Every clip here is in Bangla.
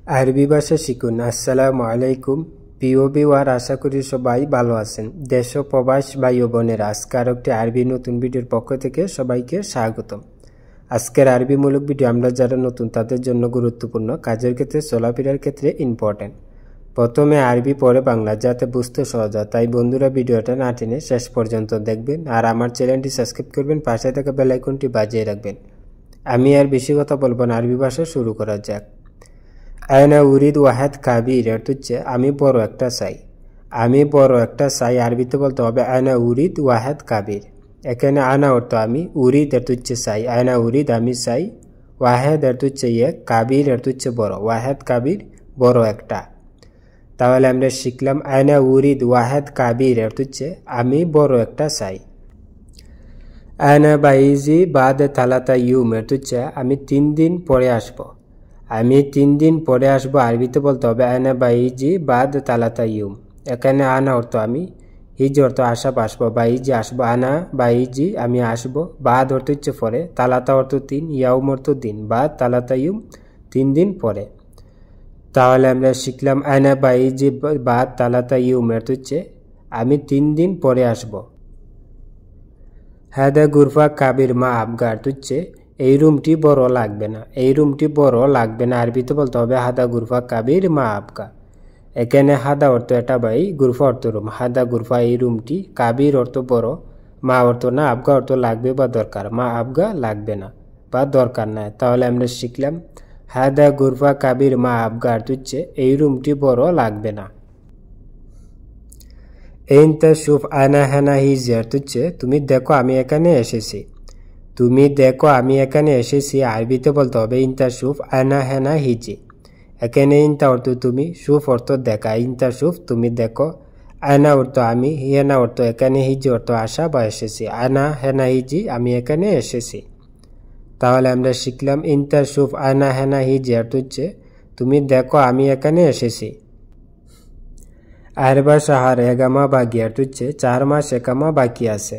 আরবি ভাষা শিখুন। আসসালামু আলাইকুম প্রিয় ভিউয়ার, আশা করি সবাই ভালো আছেন। দেশ ও প্রবাস ভাই ও বোনেরা, আজকে আরো একটি আরবি নতুন ভিডিওর পক্ষ থেকে সবাইকে স্বাগতম। আজকের আরবিমূলক ভিডিও আমরা যারা নতুন তাদের জন্য গুরুত্বপূর্ণ, কাজের ক্ষেত্রে চলাফেরার ক্ষেত্রে ইম্পর্টেন্ট। প্রথমে আরবি পরে বাংলা, যাতে বুঝতে সহজ হয়। তাই বন্ধুরা ভিডিওটা না টেনে শেষ পর্যন্ত দেখবেন আর আমার চ্যানেলটি সাবস্ক্রাইব করবেন, পাশে থাকা বেল আইকনটি বাজিয়ে রাখবেন। আমি আর বেশি কথা বলবো না, আরবি ভাষা শুরু করা যাক। আয়না উরিদ ওয়াহেদ কাবির এর হচ্ছে আমি বড় একটা চাই। আমি বড় একটা চাই আরবিতে বলতে হবে আয়না উরিদ ওয়াহেদ কাবির। এখানে আনা অর্থ আমি, উরিদ এর হচ্ছে চাই, আয়না উরিদ আমি চাই, ওয়াহেদ এর হচ্ছে এক, কাবির এর হচ্ছে বড়, ওয়াহেদ কাবির বড় একটা। তাহলে আমরা শিখলাম আয়না উরিদ ওয়াহেদ কাবির এর হচ্ছে আমি বড় একটা চাই। আয়না বাইজি বাদ তালাতা ইউম এর হচ্ছে আমি 3 দিন পরে আসবো। আমি 3 দিন পরে আসবো আরবিতে বলতে হবে আয়না বাইজি বাদ তালাতা ইউম। এখানে আনা অর্থ আমি, হিজ অর্থ আসা আসবো, বাইজি আসবো, আনা বাইজি আমি আসবো, বাদ অর্থ হচ্ছে পরে, তালাতা অর্থ 3, ইয়াউম অর্থ দিন, বাদ তালাতা ইউম 3 দিন পরে। তাহলে আমরা শিখলাম আয়না বাইজি বাদ তালাতা ইউম এর হচ্ছে আমি 3 দিন পরে আসবো। হাদা গুরফা কাবির মা আবগার হচ্ছে এই রুমটি বড় লাগবে না, এই রুমটি বড় লাগবে না আরবিতে বলতে হবে হাদা গুরফা কাবির মা আবগা। এখানে হাদা অর্থ এটা ভাই, গুরফা অর্থ রুম, হাদা গুরফা এই রুমটি, কাবির অর্থ বড়, মা অর্থ না, আবগা অর্থ লাগবে বা দরকার, মা আবগা লাগবে না বা দরকার নাই। তাহলে আমরা শিখলাম হাদা গুরফা কাবির মা আবগার হচ্ছে এই রুমটি বড় লাগবে না। এইনতা শুফ আনা হানা হিজার হচ্ছে তুমি দেখো আমি এখানে এসেছি। তুমি দেখো আমি এখানে এসেছি আরবিতে বলতে হবে ইনতা শুফ আনা হেনা হিজি। এখানে ইনতা অর্থ তুমি, শুফ অর্থ দেখা, ইনতা শুফ তুমি দেখো, আনা অর্থ আমি, হেনা অর্থ এখানে, হিজি অর্থ আসা বা এসেছি, আনা হেনা হিজি আমি এখানে এসেছি। তাহলে আমরা শিখলাম ইনতা শুফ আনা হেনা হিজি অর্থ হচ্ছে তুমি দেখো আমি এখানে এসেছি। আরবা শাহার এগামা বাকি অর্থ হচ্ছে 4 মাস একামা বাকি আছে।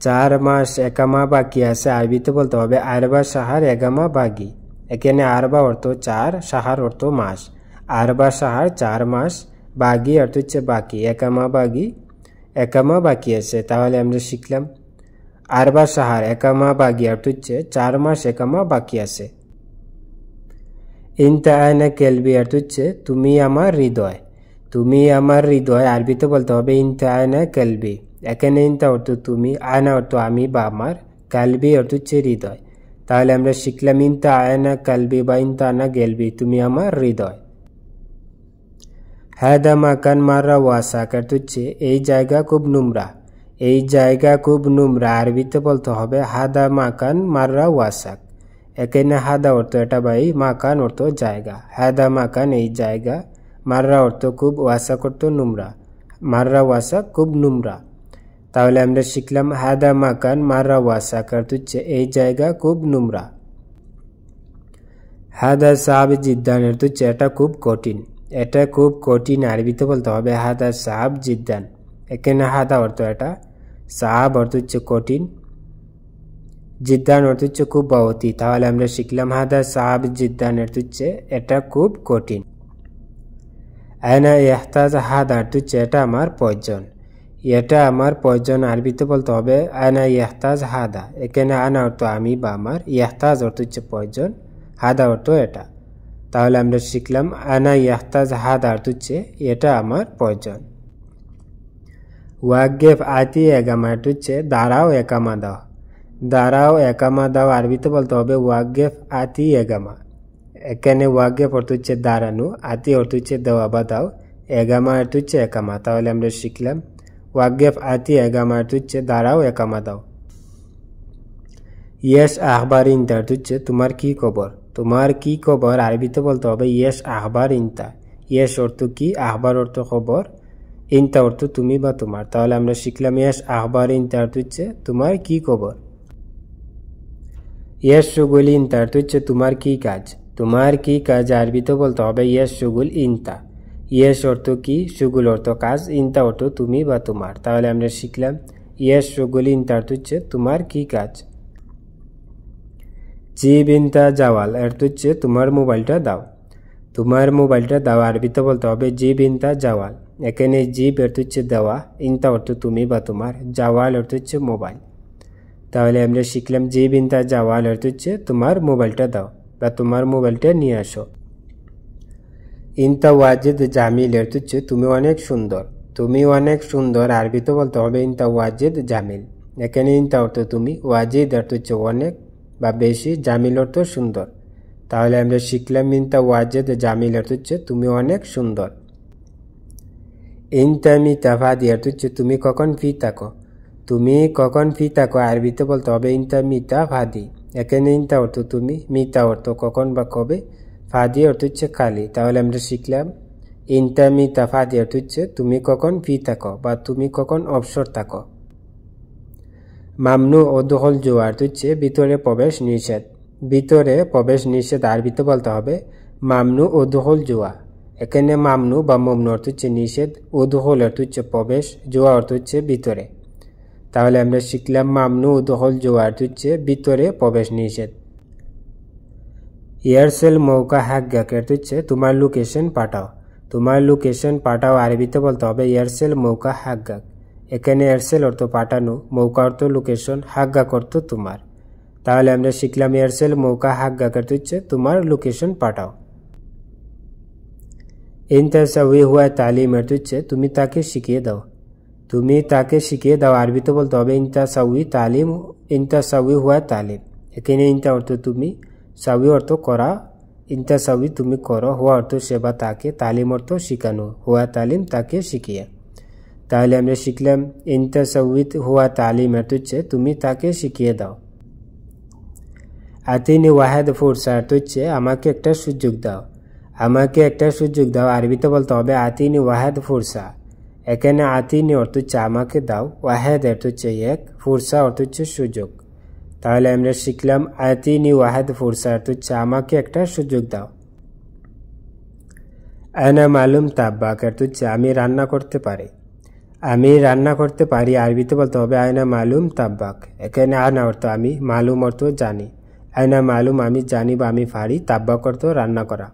4 মাস একামা বাকি আছে আরবিতে বলতে হবে আরবা শাহার এগামা বাগি। এখানে আরবা অর্থ 4, শাহার অর্থ মাস, আরবা শাহার 4 মাস, বাগি অর্থ হচ্ছে বাকি, একামা বাগি একামা বাকি আছে। তাহলে আমরা শিখলাম আরবা শাহার একামা বাগি অর্থ হচ্ছে 4 মাস একামা বাকি আছে। ইনতা আয়না কেলবি অর্থ হচ্ছে তুমি আমার হৃদয়। তুমি আমার হৃদয় আরবিতে বলতে হবে ইনতা আয়না কেলবি। এখানে ইনতা অর্থ তুমি, আয়না অর্থ আমি বা আমার, কালবি অর্থ হচ্ছে হৃদয়। তাহলে আমরা শিখলাম ইনতা আয়না কালবি বা ইনতা আনা গেলবি তুমি আমার হৃদয়। হাদা মাকান মাররা ওয়াসাক অর্থ হচ্ছে এই জায়গা খুব নোংরা। এই জায়গা খুব নোংরা আরবিতে বলতে হবে হাদা মাকান মাররা ওয়াসাক। এখানে হাদা অর্থ এটা ভাই, মাকান অর্থ জায়গা, হাদা মাকান এই জায়গা, মাররা অর্থ খুব, ওয়াসাক অর্থ নোংরা, মাররা ওয়াসাক খুব নোংরা। তাহলে আমরা শিখলাম হাদা মাকান মাররা ওয়াসাক অর্থ হচ্ছে এই জায়গা খুব নোংরা। হাদা সাব জিদ্দান অর্থ হচ্ছে এটা খুব কঠিন। এটা খুব কঠিন আরবিতে বলতে হবে হাদা সাব জিদ্দান। এখানে হাদা অর্থ এটা, সাব অর্থ হচ্ছে কঠিন, জিদ্দান অর্থ হচ্ছে খুব বা অতি। তাহলে আমরা শিখলাম হাদা সাব জিদ্দান অর্থ হচ্ছে এটা খুব কঠিন। আয়না ইহতাজ হাদা অর্থ হচ্ছে এটা আমার প্রয়োজন। এটা আমার প্রয়োজন আরবিতে বলতে হবে আয়না ইহতাজ হাদা। এখানে আনা অর্থ আমি বা আমার, ইহতাজ অর্থ হচ্ছে প্রয়োজন, হাদা অর্থ এটা। তাহলে আমরা শিখলাম আনা ইহতাজ হাদা অর্থ হচ্ছে এটা আমার প্রয়োজন। ওয়াগেফ আতি এগামা অর্থ হচ্ছে দাঁড়াও একামা দাও। দাঁড়াও একামা দাও আরবিতে বলতে হবে ওয়াগেফ আতি এগামা। এখানে ওয়াগেফ অর্থ হচ্ছে দাঁড়ানো, আতি অর্থ হচ্ছে দেওয়া বা দাও, এগামা অর্থ হচ্ছে একামা। তাহলে আমরা শিখলাম ওয়াগেফ আতি এগামা অর্থ হচ্ছে দাঁড়াও একামা দাও। ইয়েস আহবার ইনতা অর্থ হচ্ছে তোমার কি খবর। তোমার কি খবর আরবিতে বলতে হবে ইয়েস আহবার ইনতা। ইয়েস অর্থ কি, আহবার অর্থ খবর, ইনতা অর্থ তুমি বা তোমার। তাহলে আমরা শিখলাম ইয়েস আহবার ইনতা অর্থ হচ্ছে তোমার কি খবর। ইয়েস শুগুল ইনতা অর্থ হচ্ছে তোমার কি কাজ। তোমার কি কাজ আরবিতে বলতে হবে ইয়েস শুগুল ইনতা। ইয়েস অর্থ কি, শুগুল অর্থ কাজ, ইনতা অর্থ তুমি বা তোমার। তাহলে আমরা শিখলাম ইয়েস শুগুল ইনতা অর্থ হচ্ছে তোমার কি কাজ। জিব ইনতা জাওয়াল অর্থ হচ্ছে তোমার মোবাইলটা দাও। তোমার মোবাইলটা দাও আরবিতে বলতে হবে জিব ইনতা জাওয়াল। এখানে জিব অর্থ হচ্ছে দেওয়া, ইনতা অর্থ তুমি বা তোমার, জাওয়াল অর্থ হচ্ছে মোবাইল। তাহলে আমরা শিখলাম জিব ইনতা জাওয়াল অর্থ হচ্ছে তোমার মোবাইলটা দাও বা তোমার মোবাইলটা নিয়ে আসো। ইনতা ওয়াজিদ জামিল অর্থ হচ্ছে তুমি অনেক সুন্দর। তুমি অনেক সুন্দর আরবিতে বলতে হবে ইনতা ওয়াজিদ জামিল। এখানে ইনতা অর্থ তুমি, ওয়াজিদ অর্থ হচ্ছে অনেক বা বেশি, জামিল অর্থ সুন্দর। তাহলে আমরা শিখলাম ইনতা ওয়াজিদ জামিল অর্থ হচ্ছে তুমি অনেক সুন্দর। ইনতা মিতা ফাদি অর্থ হচ্ছে তুমি কখন ফি থাকো। তুমি কখন ফি থাকো আরবিতে বলতে হবে ইনতা মিতা ফাদি। এখানে ইনতা অর্থ তুমি, মিতা অর্থ কখন বা কবে, ফাদি অর্থ হচ্ছে খালি। তাহলে আমরা শিখলাম ইনতা মিতা ফাদি অর্থ হচ্ছে তুমি কখন ফি থাকো বা তুমি কখন অবসর থাকো। মামনু ও দখল জুয়া অর্থ হচ্ছে ভিতরে প্রবেশ নিষেধ। ভিতরে প্রবেশ নিষেধ আরবিতে বলতে হবে মামনু ও দখল জুয়া। এখানে মামনু বা মমনু অর্থ হচ্ছে নিষেধ, ও দখল অর্থ হচ্ছে প্রবেশ, জুয়া অর্থ হচ্ছে ভিতরে। তাহলে আমরা শিখলাম মামনু ও দখল জুয়া অর্থ হচ্ছে ভিতরে প্রবেশ নিষেধ। এয়ারসেল মৌকা হাগ্গাক অর্থ হচ্ছে তোমার লোকেশন পাঠাও। তোমার লোকেশন পাঠাও আরবিতে বলতে হবে এয়ারসেল মৌকা হাগ্গাক। এখানে এয়ারসেল অর্থ পাঠানো, মৌকা অর্থ লোকেশন, হাগ্গাক অর্থ তোমার। তাহলে আমরা শিখলাম এয়ারসেল মৌকা হাগ্গাক অর্থ হচ্ছে তোমার লোকেশন পাঠাও। ইনতা সাউই হুয়া তালিম অর্থ হচ্ছে তুমি তাকে শিখিয়ে দাও। তুমি তাকে শিখিয়ে দাও আরবিতে বলতে হবে ইনতা সাউই তালিম, ইনতা সাউই হুয়া তালিম। এখানে ইনতা অর্থ তুমি, সাউই অর্থ করা, ইনতা সাউই তুমি করো, হুয়া অর্থ সেবা তাকে, তালিম অর্থ শিখানো, হুয়া তালিম তাকে শিখিয়ে। তাহলে আমরা শিখলাম ইনতা সাউই হুয়া তালিম অর্থ হচ্ছে তুমি তাকে শিখিয়ে দাও। আতিনি ওয়াহেদ ফুরসা অর্থ হচ্ছে আমাকে একটা সুযোগ দাও। আমাকে একটা সুযোগ দাও আরবিতে বলতে হবে আতিনি ওয়াহেদ ফুরসা। এখানে আতিনি অর্থ হচ্ছে আমাকে দাও, ওয়াহেদ অর্থ হচ্ছে এক, ফুরসা অর্থ হচ্ছে সুযোগ। তাহলে আমরা শিখলাম আতিনি ওয়াহেদ ফুরসা অর্থ হচ্ছে আমাকে একটা সুযোগ দাও। আনা মালুম তাব্বাক অর্থ হচ্ছে আমি রান্না করতে পারি। আমি রান্না করতে পারি আরবিতে বলতে হবে আয়না মালুম তাব্বাক। এখানে আনা অর্থ আমি, মালুম অর্থ জানি, আয়না মালুম আমি জানি বা আমি পারি, তাব্বাক অর্থ রান্না করা।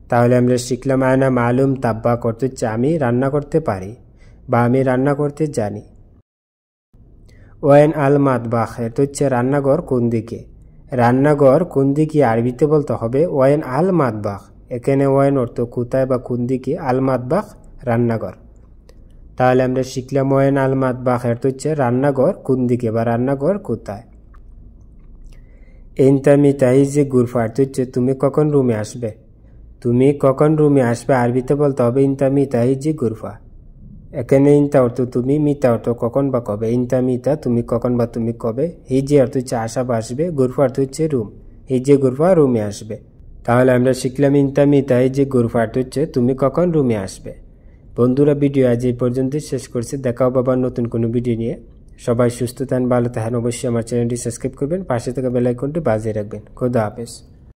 তাহলে আমরা শিখলাম আয়না মালুম তাব্বাক অর্থ হচ্ছে আমি রান্না করতে পারি বা আমি রান্না করতে জানি। ওয়াইন আল মাতবাখ এত হচ্ছে রান্নাঘর কোন দিকে। রান্নাঘর কোন দিকে আরবিতে বলতে হবে ওয়াইন আল মাতবাখ। এখানে ওয়াইন অর্থ কোথায় বা কোন দিকে, আল মাতবাখ রান্নাঘর। তাহলে আমরা শিখলাম ওয়াইন আল মাতবাখ এর হচ্ছে রান্নাঘর কোন দিকে বা রান্নাঘর কোথায়। ইনতা মিতাহিজি গুরফা এর হচ্ছে তুমি কখন রুমে আসবে। তুমি কখন রুমে আসবে আরবিতে বলতে হবে ইনতা মিতাহিজি গুরফা। এখানে ইনতা অর্থ তুমি, মিতা অর্থ কখন বা কবে, ইনতা মিতা তুমি কখন বা তুমি কবে, হিজি অর্থ হচ্ছে আসা বা আসবে, গুরফা অর্থ হচ্ছে রুম, হিজি গুরফা রুমে আসবে। তাহলে আমরা শিখলাম ইনতা মিতা হিজি গুরফা অর্থ হচ্ছে তুমি কখন রুমে আসবে। বন্ধুরা ভিডিও আজ এই পর্যন্ত শেষ করছি। দেখাও বাবার নতুন কোনো ভিডিও নিয়ে। সবাই সুস্থ থাকেন, ভালো থাকেন, অবশ্যই আমার চ্যানেলটি সাবস্ক্রাইব করবেন, পাশে থাকা বেল আইকনটি বাজিয়ে রাখবেন। খোদা হাফেজ।